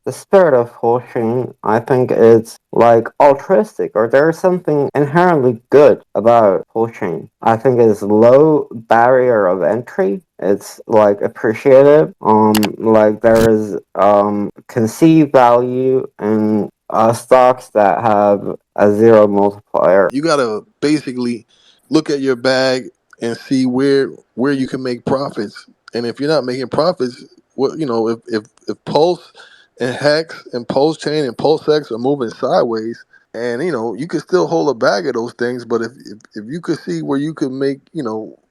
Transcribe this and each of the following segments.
the spirit of Pulsechain, I think it's like altruistic, or there's something inherently good about Pulsechain. I think it's low barrier of entry. It's like appreciative. Like there is conceived value in stocks that have a zero multiplier. You gotta basically look at your bag and see where you can make profits. And if you're not making profits, what if Pulse and Hex and Pulse Chain and Pulsex are moving sideways, and you can still hold a bag of those things, but if you could see where you can make,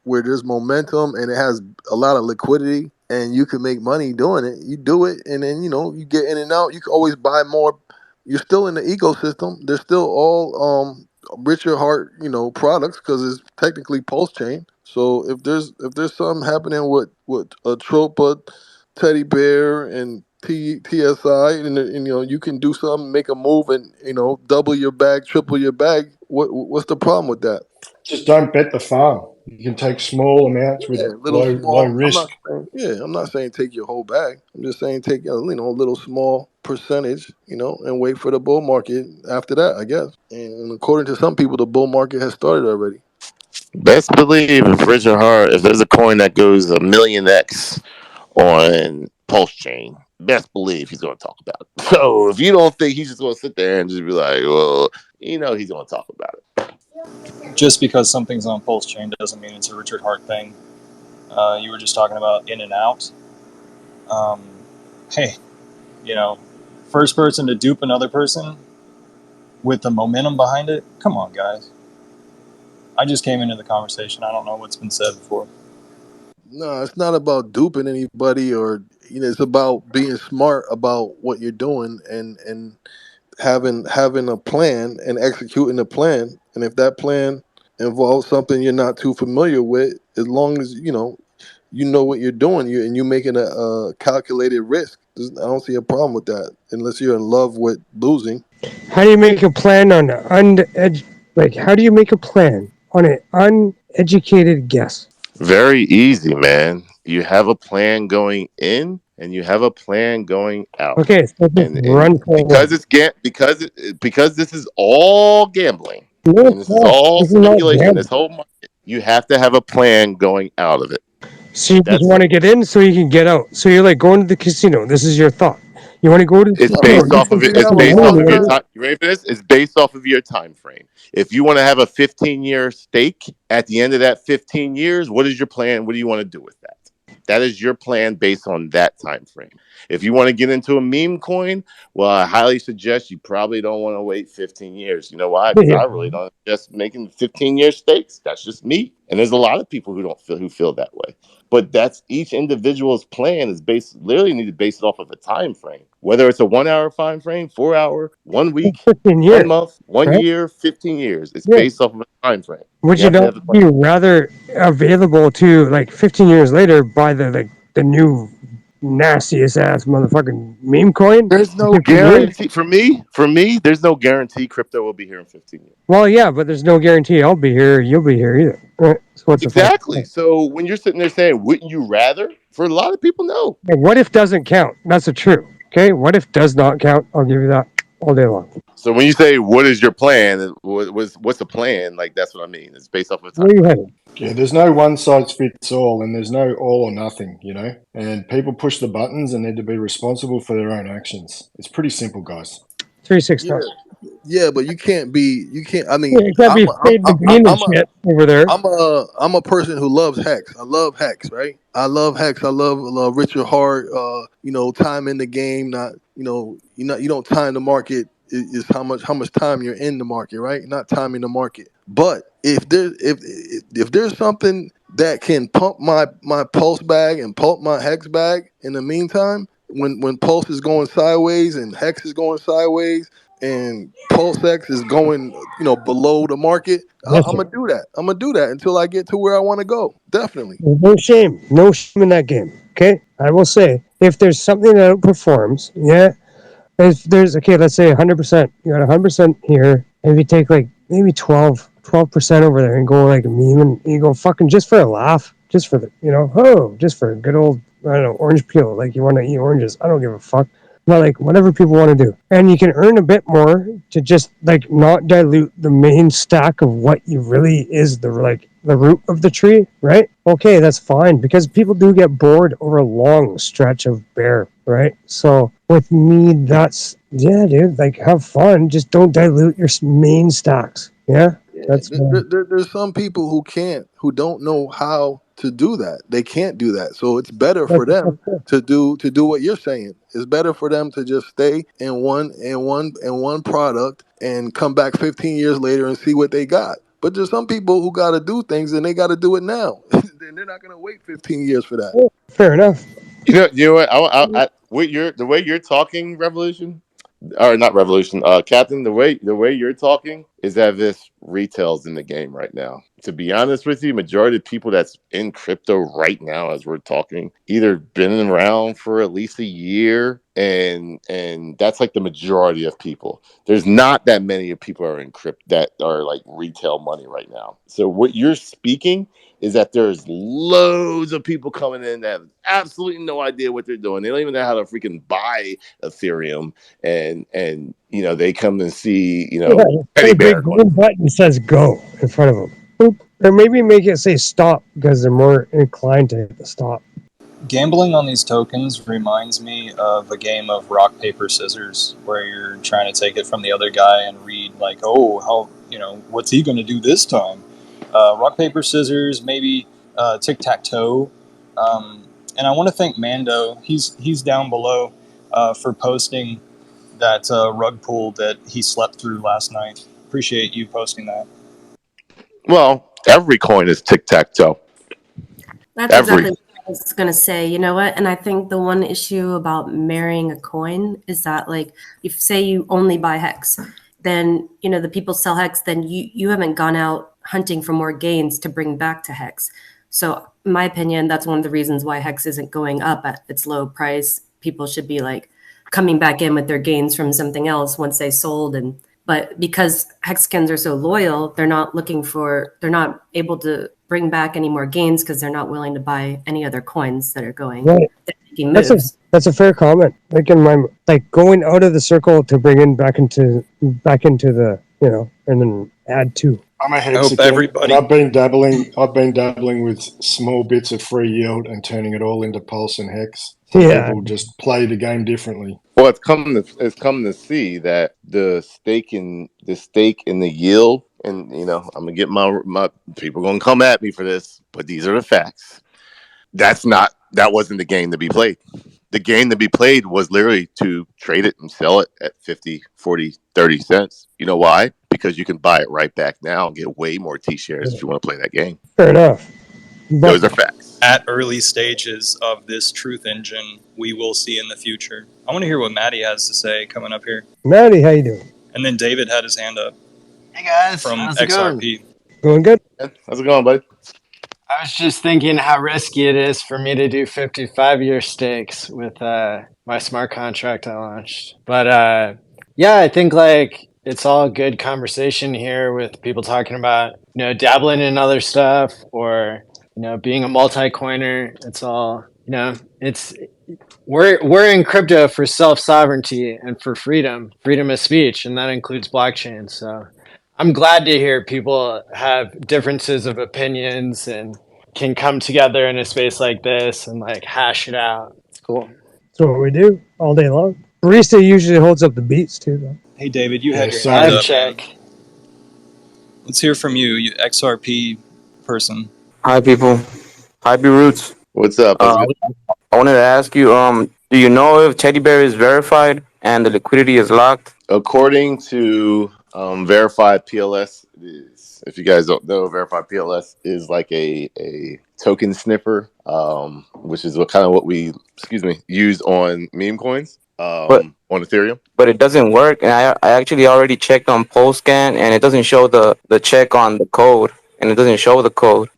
where there's momentum and it has a lot of liquidity and you can make money doing it, you do it, and then you get in and out. You can always buy more. You're still in the ecosystem. They're still all richer heart, products, because it's technically pulse chain. So if there's something happening with a Tropa, teddy bear, and TSI, and you can do something, make a move, and double your bag, triple your bag. What's the problem with that? Just don't bet the farm. You can take small amounts with Yeah, little low small. risk. I'm not saying take your whole bag. I'm just saying take a little small percentage, and wait for the bull market after that, I guess. And according to some people, the bull market has started already. Best believe if Richard Hart, if there's a coin that goes a million X on Pulse Chain, best believe he's going to talk about it. So if you don't think he's just going to sit there and just be like, well, he's going to talk about it. Just because something's on Pulse Chain doesn't mean it's a Richard Hart thing. You were just talking about in and out. Hey, first person to dupe another person with the momentum behind it. Come on, guys. I just came into the conversation. I don't know what's been said before. No, it's not about duping anybody, or it's about being smart about what you're doing, and having a plan and executing a plan. And if that plan involves something you're not too familiar with, as long as you know what you're doing, and you're making a calculated risk, I don't see a problem with that, unless you're in love with losing. How do you make a plan on how do you make a plan on an uneducated guess? Very easy, man. You have a plan going in and you have a plan going out. Okay, so just And run because forward. because this is all gambling No, and it's this is not. all This is not speculation, gambling. this whole market, you have to have a plan going out of it. So you just That's want to simple. get in so you can get out. So you're like going to the casino. This is your thought. You want to go to the It's casino. based You off think of it. you're It's Have gonna a based win, off of your formula. time. You ready for this? It's based off of your time frame. If you want to have a 15-year stake, at the end of that 15 years, what is your plan? What do you want to do with that? That is your plan based on that time frame. If you want to get into a meme coin, well, I highly suggest you probably don't want to wait 15 years. You know why? Because Yeah. I really don't just making 15-year stakes. That's just me. And there's a lot of people who feel that way. But that's each individual's plan is based literally need to base it off of a time frame. Whether it's a 1 hour time frame, 4 hour, 1 week, 15 1 years, month, one right? year, 15 years. It's Yeah. based off of a time frame. Would You you have to not have the plan. be rather available to like 15 years later buy the new nastiest ass motherfucking meme coin There's in no 15 years? guarantee for me. For me, there's no guarantee crypto will be here in 15 years. Well, yeah, but there's no guarantee I'll be here. You'll be here either. Right? So what's the fucking Exactly. point? So when you're sitting there saying, "Wouldn't you rather?" For a lot of people, no. And what if doesn't count? That's a true. Okay, what if does not count? I'll give you that all day long. So when you say, "What is your plan?" What's the plan? Like that's what I mean. It's based off of a Where time are you frame. headed? Yeah, there's no one size fits all, and there's no all or nothing, And people push the buttons and need to be responsible for their own actions. It's pretty simple, guys. Yeah, 369. yeah, but you can't be. You can't. I Yeah, mean, you can't be fading the bean and shit over there. I'm a person who loves Hex. I love Hex, right? I love Hex. I love Richard Hart. Time in the game. Not you don't time the market. Is how much time you're in the market, right? Not timing the market. But if there's something that can pump my pulse bag and pump my Hex bag in the meantime, when pulse is going sideways and Hex is going sideways and Pulsex is going, below the market, Yes, I'm sir. gonna do that. I'm gonna do that until I get to where I want to go. Definitely. There's no shame. No shame in that game. Okay? I will say, if there's something that outperforms, yeah, if there's, okay, let's say 100%, you got 100% here, and if you take like maybe 12% over there and go like a meme and you go fucking just for a laugh, just for the, just for a good old, I don't know, orange peel, like you want to eat oranges. I don't give a fuck. Well, like whatever people want to do, and you can earn a bit more to just like not dilute the main stack of what you really is the root of the tree, right? Okay, that's fine because people do get bored over a long stretch of bear, right? So with me, that's yeah, dude. Like have fun, just don't dilute your main stacks. Yeah, that's There's some people who don't know how to do that. They can't do that. So it's better for them to do what you're saying. It's better for them to just stay in one product and come back 15 years later and see what they got. But there's some people who got to do things and they got to do it now. Then they're not going to wait 15 years for that. fair enough. You know what? The way you're talking, Revolution, or not Revolution, Captain. The way you're talking is that this retail's in the game right now. To be honest with you, majority of people that's in crypto right now, as we're talking, either been around for at least a year, and that's like the majority of people. There's not that many of people are in crypto that are like retail money right now. So what you're speaking is that there's loads of people coming in that have absolutely no idea what they're doing. They don't even know how to freaking buy Ethereum, and they come and see Teddy A big Bear going. green button says "go" in front of them. Boop. Or maybe make it say "stop" because they're more inclined to hit the stop. Gambling on these tokens reminds me of a game of rock, paper, scissors, where you're trying to take it from the other guy and read, like, oh, how, what's he going to do this time? Rock, paper, scissors, maybe tic tac toe. And I want to thank Mando. He's down below for posting that rug pull that he slept through last night. Appreciate you posting that. Well, every coin is tic tac toe. That's exactly what I was going to say. You know what? And I think the one issue about marrying a coin is that, like, if say you only buy Hex, then, the people sell Hex, then you haven't gone out hunting for more gains to bring back to Hex. So in my opinion, that's one of the reasons why Hex isn't going up at its low price. People should be like coming back in with their gains from something else once they sold. But because Hexicans are so loyal, they're not able to bring back any more gains because they're not willing to buy any other coins that are going. Right. Making moves. That's a fair comment. Like going out of the circle to bring in back into the and then add to. I'm a I hope Hexican, everybody. and I've been dabbling with small bits of free yield and turning it all into Pulse and Hex. People just play the game differently. Well, it's come to see that the stake in the yield, and I'm gonna get my people gonna come at me for this, but these are the facts. That wasn't the game to be played. The game to be played was literally to trade it and sell it at 50, 40, 30 cents. You know why? Because you can buy it right back now and get way more T-shares if you want to play that game. Fair enough. Those are facts. At early stages of this truth engine, we will see in the future. I want to hear what Maddie has to say coming up here. Maddie, how you doing? And then David had his hand up. Hey guys, from how's it XRP. Going good? How's it going, buddy? I was just thinking how risky it is for me to do 55-year stakes with my smart contract I launched. But I think it's all good conversation here with people talking about dabbling in other stuff or being a multi-coiner. It's all we're in crypto for self-sovereignty and for freedom of speech, and that includes blockchain. So I'm glad to hear people have differences of opinions and can come together in a space like this and hash it out. It's cool. That's what we do all day long. Barista usually holds up the beats too, though. Hey David, you had your Vibe hand up. check. Let's hear from you XRP person. Hi, people. Hi, B Roots. What's up? I wanted to ask you, do you know if Teddy Bear is verified and the liquidity is locked? According to Verified PLS, it is. If you guys don't know, Verified PLS is like a token sniffer, which is what we use on meme coins on Ethereum. But it doesn't work, and I actually already checked on Polscan, and it doesn't show the check on the code, and it doesn't show the code.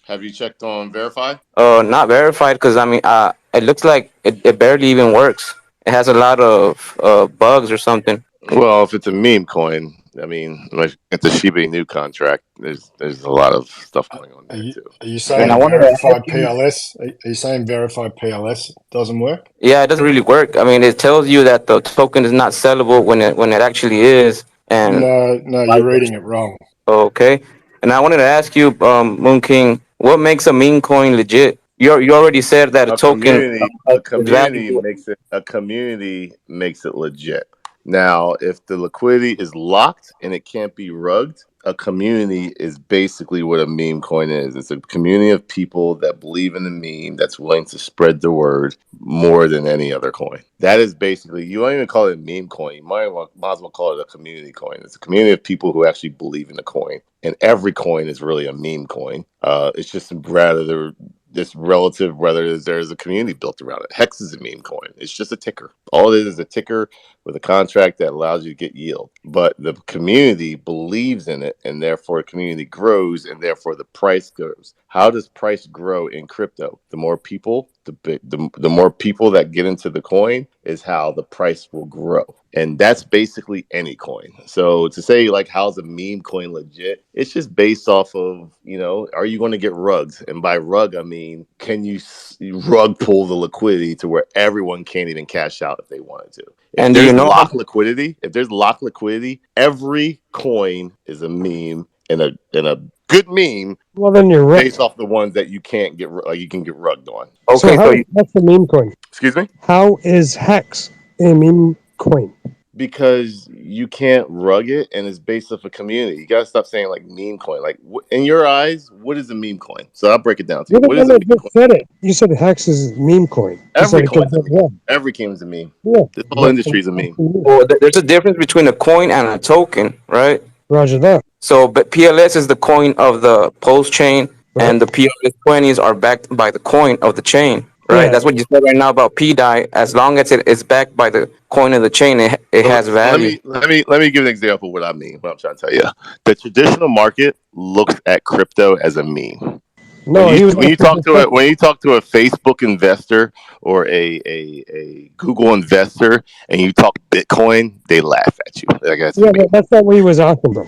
Have you checked on Verified? Not verified, because it looks like it barely even works. It has a lot of bugs or something. Well, if it's a meme coin, I mean, like at the Shiba Inu contract, there's a lot of stuff going on Are there you too. are you And I saying wanted to ask verified you. PLS? Are you saying verified PLS doesn't work? Yeah, it doesn't really work. I mean, it tells you that the token is not sellable when it actually is, and No, no, you're reading it wrong. okay. And I wanted to ask you, Moon King, what makes a meme coin legit? You already said that a token A is community valuable. makes it a community makes it legit. Now, if the liquidity is locked and it can't be rugged, a community is basically what a meme coin is. It's a community of people that believe in the meme, that's willing to spread the word more than any other coin. That is basically, you don't even call it a meme coin. You might as well call it a community coin. It's a community of people who actually believe in the coin. And every coin is really a meme coin. It's just rather this relative whether there's a community built around it. Hex is a meme coin. It's just a ticker. All it is a ticker with a contract that allows you to get yield. But the community believes in it, and therefore the community grows, and therefore the price grows. How does price grow in crypto? The more people, the more people that get into the coin is how the price will grow. And that's basically any coin. So to say like how's a meme coin legit, it's just based off of, are you going to get rugs? And by rug I mean, can you rug pull the liquidity to where everyone can't even cash out if they wanted to? And do you know how? If there's locked liquidity, every coin is a meme, and a good meme Well, then you're right. based off the ones that you can't get like you can get rugged on. So Okay, how is Hex a meme coin? Excuse me? How is Hex a meme coin? Because you can't rug it, and it's based off a community. You gotta stop saying like meme coin. Like in your eyes, what is a meme coin? So I'll break it down to you. You're the What one is a that meme just coin? said it. You said Hex is meme coin. You Every said it coin's gets a it meme. wrong. Every coin is a meme. Yeah. This whole industry is a meme. Well, there's a difference between a coin and a token, right? Roger that. So, but PLS is the coin of the Pulse chain, Right. and the PLS 20s are backed by the coin of the chain, right? Yeah. That's what you said right now about PDI. As long as it is backed by the coin of the chain, it So, has so let value. me give an example of what I mean. What I'm trying to tell you, the traditional market looks at crypto as a meme. When No, you he was when you asking talk for to a Facebook investor or a Google investor and you talk Bitcoin, they laugh at you. Like that's a Yeah, meme. but that's not what he was asking for.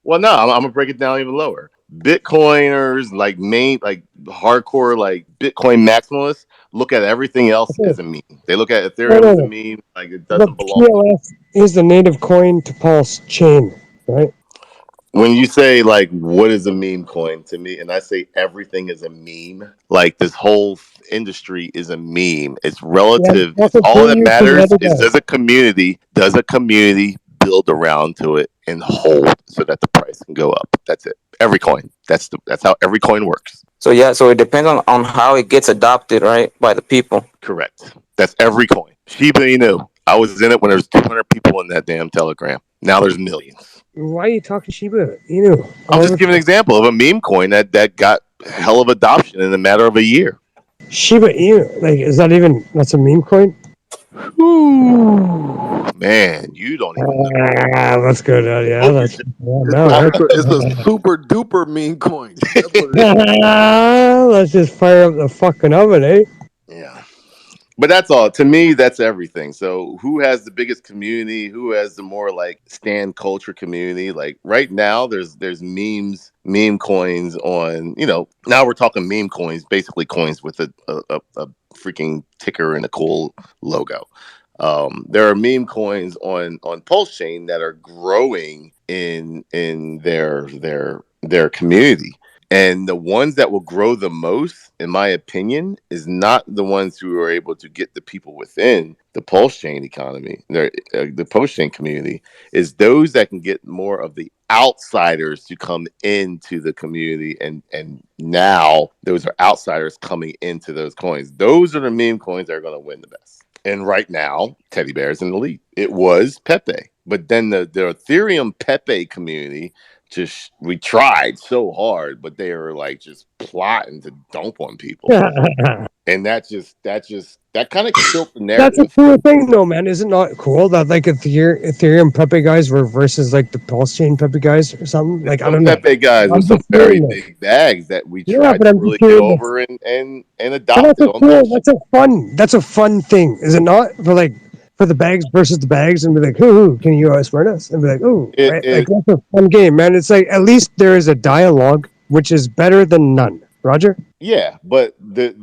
Well, no, I'm gonna break it down even lower. Bitcoiners, like hardcore, like Bitcoin maximalists, look at everything else Okay. as a meme. They look at No, Ethereum no, as a no. meme, like it But doesn't belong. PLS is the native coin to Pulse chain, right? When you say like what is a meme coin to me, and I say everything is a meme, like this whole industry is a meme. It's Yeah, relative. that's It's a all that preview to the matters other is guy. does a community build around to it and hold so that the price can go up. That's it. Every coin. That's how every coin works. So yeah, so it depends on how it gets adopted, right, by the people. Correct. That's every coin. Shiba Inu. I was in it when there was 200 people in that damn Telegram. Now there's millions. Why are you talking Shiba Inu? I'm just giving an example of a meme coin that got hell of adoption in a matter of a year. Shiba Inu. Like, is that even, that's a meme coin? Ooh, man, you don't even know. That's good. Yeah, Hope you that's, just yeah, It's no, a that's, super duper meme coin. That's what it is. let's just fire up the fucking oven, eh? yeah. But that's all. To me, that's everything. So who has the biggest community? Who has the more like stand culture community? Like right now, there's meme coins on, now we're talking meme coins, basically coins with a freaking ticker and a cool logo. There are meme coins on Pulsechain that are growing in their community. And the ones that will grow the most, in my opinion, is not the ones who are able to get the people within the Pulsechain economy, the Pulsechain community, is those that can get more of the outsiders to come into the community. And now those are outsiders coming into those coins. Those are the meme coins that are going to win the best. And right now, Teddy Bear's in the lead. It was Pepe. But then the Ethereum Pepe community, we tried so hard, but they were like just plotting to dump on people. And that kind of killed the That's a narrative. cool thing, though, man. Is it not cool that like Ethereum Pepe guys were versus like the Pulse Chain Pepe guys or something? Like, I Some don't know. Pepe guys with I'm some just very hearing this. big bags that we Yeah, tried but to I'm just really get hearing this. over and But adopted on Pulse. that's a fun thing, is it not? For like for the bags versus the bags and be like, "Who can you outsmart us?" And be like, "Oh, right." Like that's a fun game, man. It's like at least there is a dialogue, which is better than none. Roger. Yeah, but the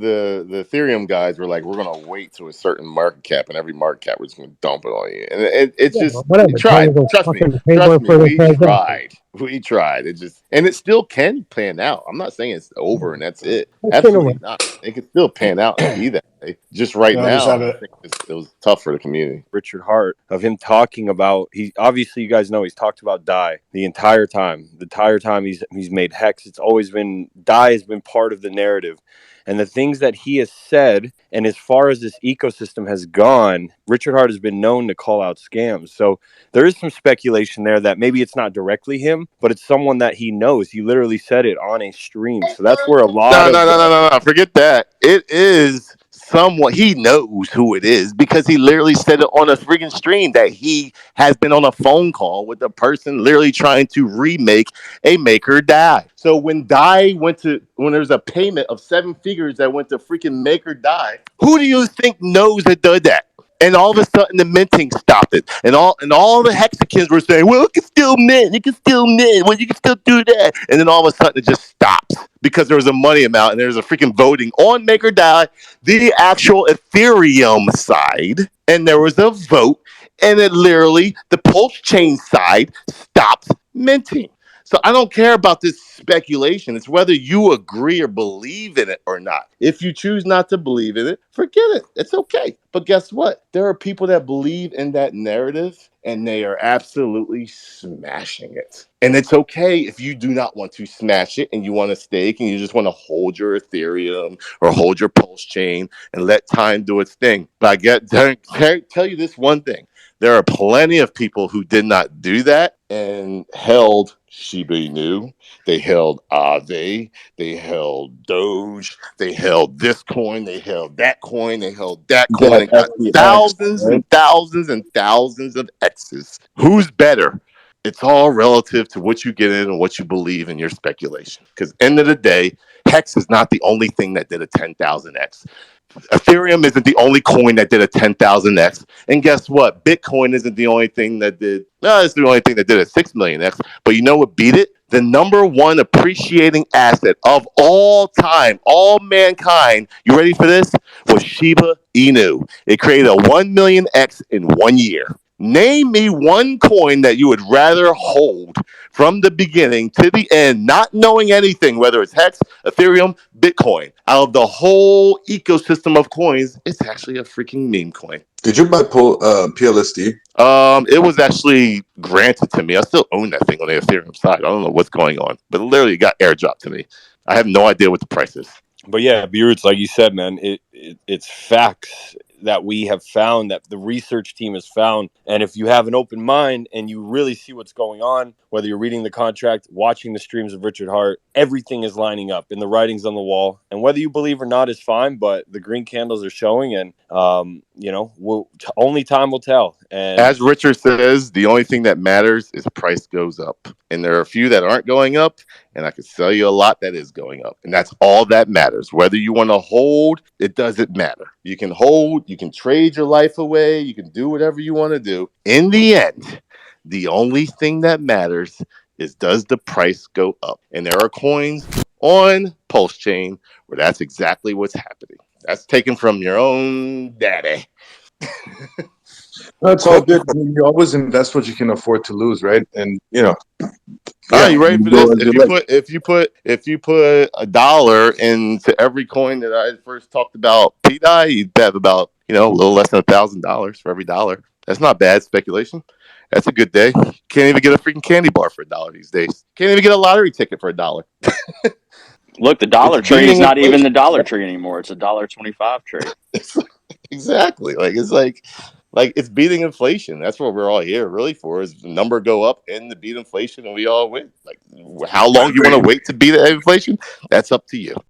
Ethereum guys were like, we're gonna wait to a certain market cap, and every market cap was gonna dump it on you, and it's Yeah, just whatever. we Tell me tried. to Trust me, fucking pay trust more me, for the we transaction. tried. We tried. It just and it still can pan out. I'm not saying it's over and that's it. In a way. Absolutely not. It can still pan out and be that way. Just right Can I just have now, I a think it was tough for the community. Richard Hart, of him talking about, he obviously, you guys know he's talked about DAI the entire time. The entire time he's made Hex, it's always been, DAI has been part of the narrative. And the things that he has said, and as far as this ecosystem has gone, Richard Hart has been known to call out scams. So there is some speculation there that maybe it's not directly him, but it's someone that he knows. He literally said it on a stream. So that's where a lot No, of no, no, no, no, no. Forget that. It is someone he knows who it is because he literally said it on a freaking stream that he has been on a phone call with a person literally trying to remake a Maker Die. So when there's a payment of 7 figures that went to freaking Maker Die, who do you think knows that did that? And all of a sudden, the minting stopped it, and all the hexagons were saying, "Well, it can still mint, it can still mint, well, you can still do that." And then all of a sudden, it just stops because there was a money amount and there's a freaking voting on MakerDAO, the actual Ethereum side, and there was a vote, and it literally the Pulsechain side stopped minting. So I don't care about this speculation. It's whether you agree or believe in it or not. If you choose not to believe in it, forget it. It's okay. But guess what? There are people that believe in that narrative and they are absolutely smashing it. And it's okay if you do not want to smash it and you want to stake and you just want to hold your Ethereum or hold your Pulse chain and let time do its thing. But tell you this one thing. There are plenty of people who did not do that and held Shiba Inu, they held Aave, they held Doge, they held this coin, they held that coin, they held that coin, That and got FTX, thousands right? and thousands and thousands of X's. Who's better? It's all relative to what you get in and what you believe in your speculation. Because end of the day, Hex is not the only thing that did a 10,000x. Ethereum isn't the only coin that did a 10,000x. And guess what? Bitcoin isn't the only thing that did, no, it's the only thing that did a 6 millionx. But you know what beat it? The number one appreciating asset of all time, all mankind, you ready for this? Was Shiba Inu. It created a 1 million X in 1 year. Name me one coin that you would rather hold from the beginning to the end, not knowing anything, whether it's Hex, Ethereum, Bitcoin. Out of the whole ecosystem of coins, it's actually a freaking meme coin. Did you buy PLSD? It was actually granted to me. I still own that thing on the Ethereum side. I don't know what's going on, but it literally got airdropped to me. I have no idea what the price is. But yeah, Beards, like you said, man, it's facts that we have found, that the research team has found. And if you have an open mind and you really see what's going on, whether you're reading the contract, watching the streams of Richard Hart, everything is lining up and the writing's on the wall. And whether you believe or not is fine, but the green candles are showing, and only time will tell. And as Richard says, the only thing that matters is price goes up. And there are a few that aren't going up, and I can tell you a lot that is going up. And that's all that matters. Whether you want to hold, it doesn't matter. You can hold, you can trade your life away, you can do whatever you want to do. In the end, the only thing that matters is, does the price go up? And there are coins on Pulsechain where that's exactly what's happening. That's taken from your own daddy. That's all good. I mean, you always invest what you can afford to lose, right? And All right, you ready for this? If you put $1 into every coin that I first talked about, PDI, you'd have about a little less than $1,000 for every dollar. That's not bad speculation. That's a good day. Can't even get a freaking candy bar for $1 these days. Can't even get a lottery ticket for $1. Look, the Dollar Tree is not even the Dollar Tree anymore. It's a $1.25 tree. Exactly. Like it's beating inflation. That's what we're all here really for, is the number go up and the beat inflation and we all win. Like how long you want to wait to beat inflation? That's up to you.